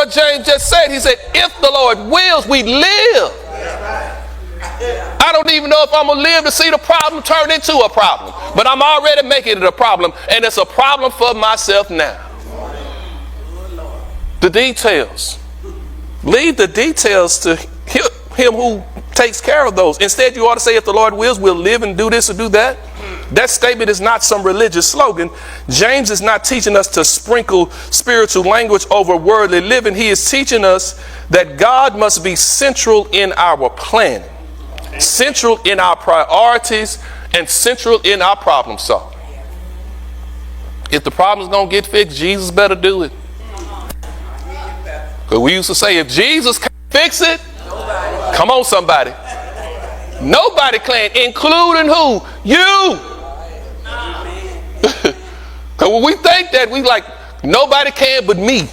what James just said. He said, if the Lord wills, we live. I don't even know if I'm going to live to see the problem turn into a problem. But I'm already making it a problem. And it's a problem for myself now. The details. Leave the details to him who takes care of those. Instead, you ought to say, if the Lord wills, we'll live and do this or do that. That statement is not some religious slogan. James is not teaching us to sprinkle spiritual language over worldly living. He is teaching us that God must be central in our planning, central in our priorities, and central in our problem solving. If the problem's going to get fixed, Jesus better do it. Because we used to say, if Jesus can't fix it, come on, somebody. Nobody can, including who? You. Because when we think that, we like, nobody can but me.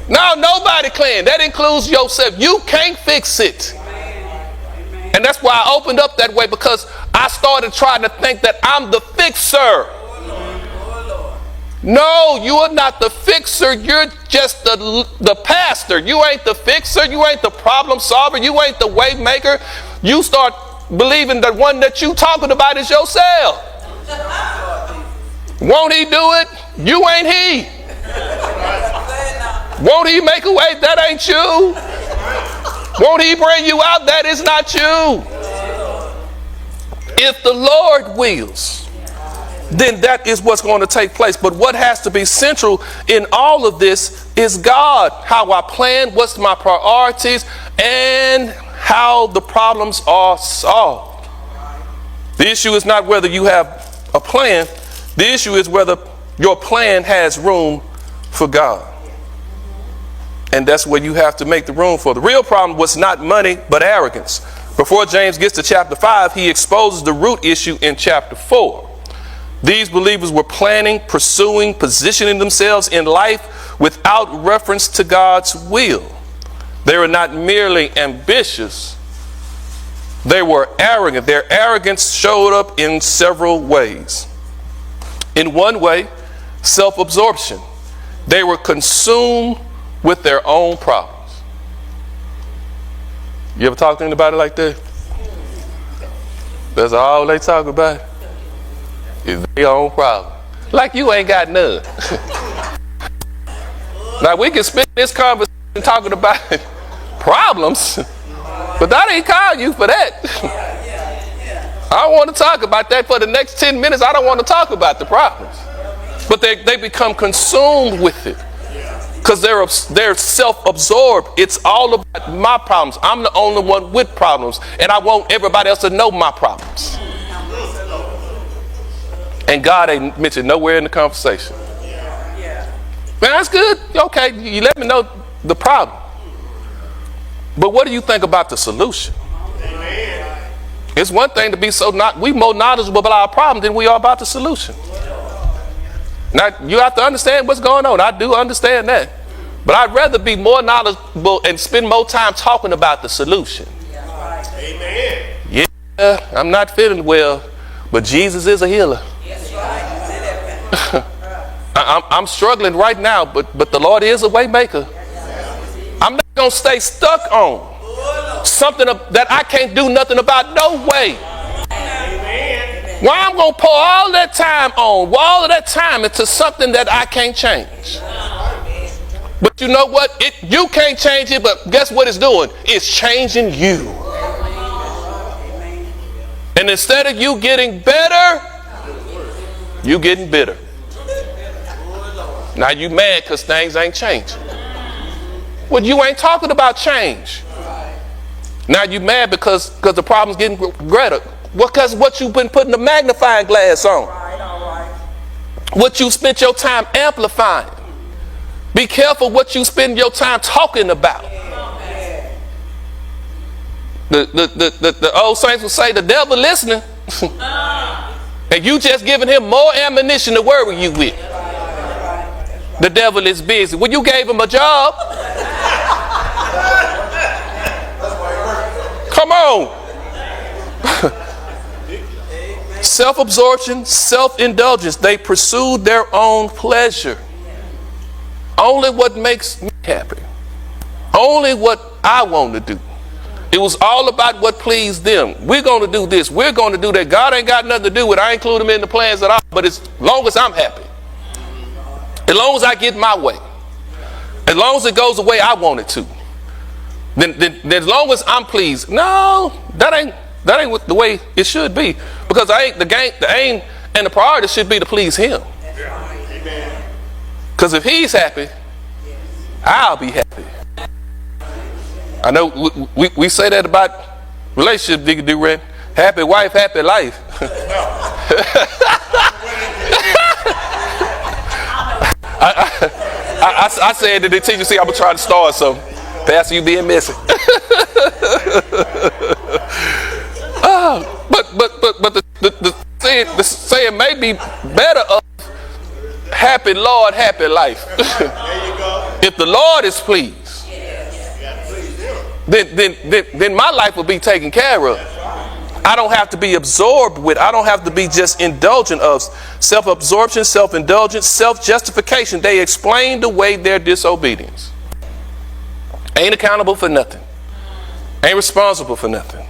No, nobody can. That includes yourself. You can't fix it. And that's why I opened up that way, because I started trying to think that I'm the fixer. No, you are not the fixer. You're just the pastor. You ain't the fixer. You ain't the problem solver. You ain't the way maker. You start believing that one that you talking about is yourself. Won't he do it? You ain't he. Won't he make a way? That ain't you. Won't he bring you out? That is not you. If the Lord wills, then that is what's going to take place. But what has to be central in all of this is God. How I plan, what's my priorities, and how the problems are solved. The issue is not whether you have a plan. The issue is whether your plan has room for God. And that's where you have to make the room for. The real problem was not money, but arrogance. Before James gets to chapter 5, he exposes the root issue in chapter 4. These believers were planning, pursuing, positioning themselves in life without reference to God's will. They were not merely ambitious, they were arrogant. Their arrogance showed up in several ways. In one way, self-absorption. They were consumed with their own problems. You ever talk to anybody like that? That's all they talk about. Is their own problem. Like you ain't got none. Now we can spend this conversation talking about problems, but that ain't called you for that. I don't want to talk about that for the next 10 minutes. I don't want to talk about the problems. But they become consumed with it because they're self-absorbed. It's all about my problems. I'm the only one with problems, and I want everybody else to know my problems. And God ain't mentioned nowhere in the conversation. Man, that's good. Okay, you let me know the problem. But what do you think about the solution? Amen. It's one thing to be we more knowledgeable about our problem than we are about the solution. Now, you have to understand what's going on. I do understand that. But I'd rather be more knowledgeable and spend more time talking about the solution. Amen. Yeah, I'm not feeling well, but Jesus is a healer. I'm struggling right now, but the Lord is a way maker. I'm not going to stay stuck on something that I can't do nothing about. No way. Why I'm going to pour all that time on, all of that time into something that I can't change. But you know what? You can't change it, but guess what it's doing? It's changing you. And instead of you getting better, you getting bitter. Now you mad because things ain't changing. Well, you ain't talking about change. Now you mad because the problem's getting greater. Because what you've been putting the magnifying glass on. What you spent your time amplifying. Be careful what you spend your time talking about. The old saints will say the devil listening. And you just giving him more ammunition to worry you with. The devil is busy. Well, you gave him a job. Come on. Self-absorption, self-indulgence. They pursued their own pleasure. Only what makes me happy. Only what I want to do. It was all about what pleased them. We're going to do this. We're going to do that. God ain't got nothing to do with it. I include him in the plans at all. But as long as I'm happy, as long as I get my way, as long as it goes the way I want it to, then as long as I'm pleased. No, that ain't the way it should be. Because the aim and the priority should be to please him. Because if he's happy, I'll be happy. I know we say that about relationship, Diggy D-Red. Happy wife, happy life. I said that the teacher see I'm gonna try to start something. Pastor, you being messy. But the saying may be better of happy Lord, happy life. If the Lord is pleased, then my life will be taken care of. I don't have to be absorbed with, I don't have to be just indulgent of self-absorption, self-indulgence, self-justification. They explain away their disobedience. Ain't accountable for nothing. Ain't responsible for nothing.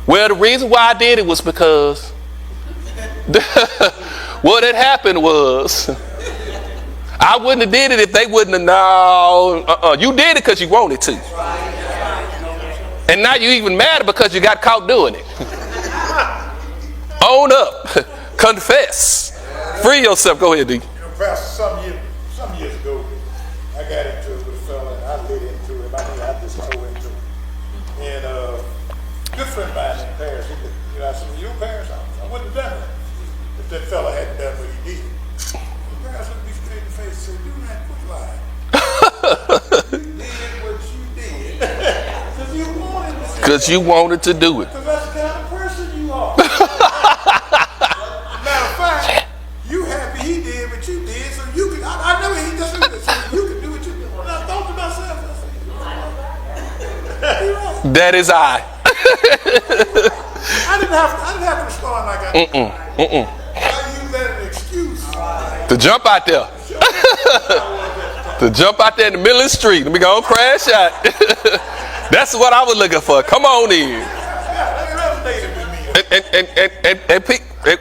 Well, the reason why I did it was because what had happened was I wouldn't have did it if they wouldn't have. You did it because you wanted to. And now you even madder because you got caught doing it. Own up. Confess. Free yourself. Go ahead, D. Pastor, some years ago, I got into it with a fella and I lit into it. I just tore into it. And a good friend of mine in Paris, I said, you in Paris? I wouldn't have done it if that fella hadn't done what he did. The Paris looked me straight in the face and said, do not quit lying. You did what you did. Because you wanted to do it. Because that's the kind of person you are. Matter of fact, you happy he did what you did, so you can. I know he just did it, so you can do what you did. And I thought to myself, I said, that is I. I didn't have to respond like I did. I used that as an excuse to jump out there. To jump out there in the middle of the street. Let me go and crash out. That's what I was looking for. Come on in.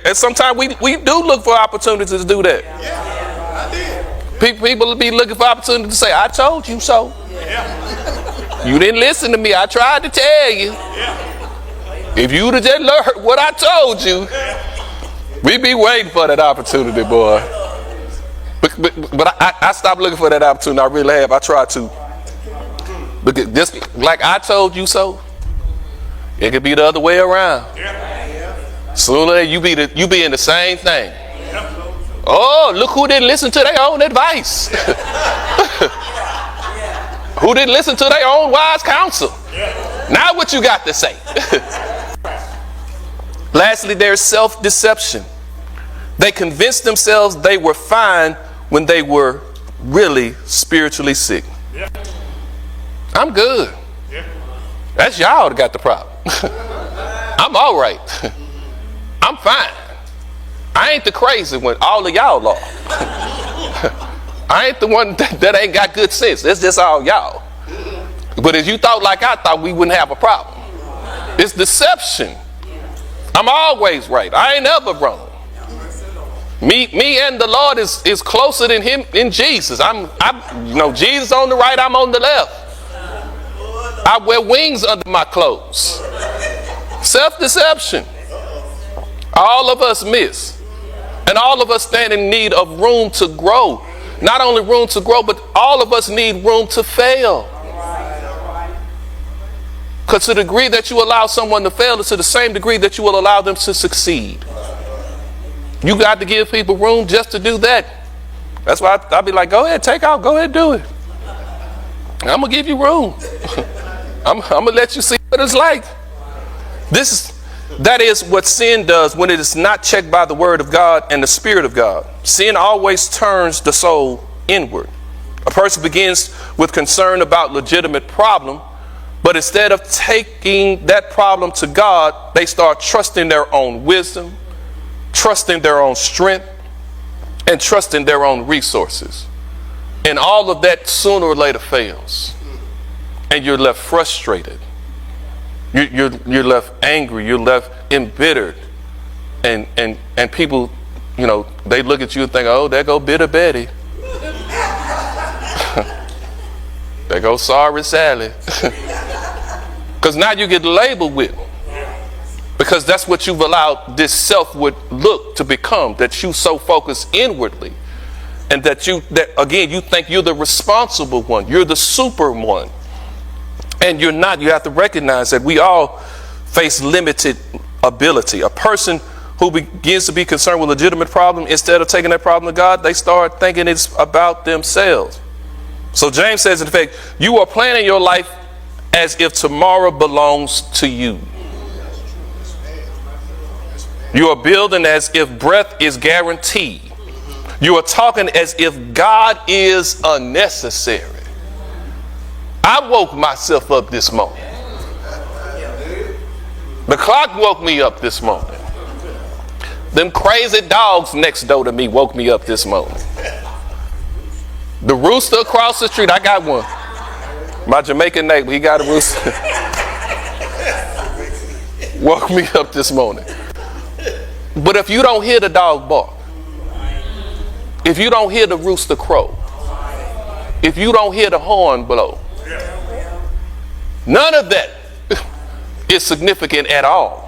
And sometimes we do look for opportunities to do that. Yeah, I did. People be looking for opportunities to say, I told you so. Yeah. You didn't listen to me. I tried to tell you. Yeah. If you would have just learned what I told you, we be waiting for that opportunity, boy. But I stopped looking for that opportunity. I really have. I tried to. But just like I told you so, it could be the other way around. Sooner you be in the same thing. Oh, look who didn't listen to their own advice. Who didn't listen to their own wise counsel. Now what you got to say? Lastly, there's self-deception. They convinced themselves they were fine when they were really spiritually sick. I'm good. That's y'all that got the problem. I'm all right. I'm fine. I ain't the crazy one. All of y'all are. I ain't the one that ain't got good sense. That's just all y'all. But if you thought like I thought, we wouldn't have a problem. It's deception. I'm always right. I ain't ever wrong. Me and the Lord is closer than him in Jesus. I'm Jesus on the right, I'm on the left. I wear wings under my clothes. Self-deception. All of us miss. And all of us stand in need of room to grow. Not only room to grow, but all of us need room to fail. Because to the degree that you allow someone to fail is to the same degree that you will allow them to succeed. You got to give people room just to do that. That's why I'll be like, go ahead, take out, go ahead, do it. I'm going to give you room. I'm going to let you see what it's like. That is what sin does when it is not checked by the word of God and the Spirit of God. Sin always turns the soul inward. A person begins with concern about legitimate problem, but instead of taking that problem to God, they start trusting their own wisdom, trusting their own strength, and trusting their own resources. And all of that sooner or later fails. And you're left frustrated. You're left angry. You're left embittered. And people, you know, they look at you and think, oh, there go bitter Betty. There go sorry Sally. Because now you get labeled with. Because that's what you've allowed this selfward look to become, that you so focus inwardly. And that again, you think you're the responsible one. You're the super one. And you're not. You have to recognize that we all face limited ability. A person who begins to be concerned with a legitimate problem, instead of taking that problem to God, they start thinking it's about themselves. So James says, in fact, you are planning your life as if tomorrow belongs to you. You are building as if breath is guaranteed. You are talking as if God is unnecessary. I woke myself up this morning. The clock woke me up this morning. Them crazy dogs next door to me woke me up this morning. The rooster across the street, I got one. My Jamaican neighbor, he got a rooster. Woke me up this morning. But if you don't hear the dog bark, if you don't hear the rooster crow, if you don't hear the horn blow, none of that is significant at all.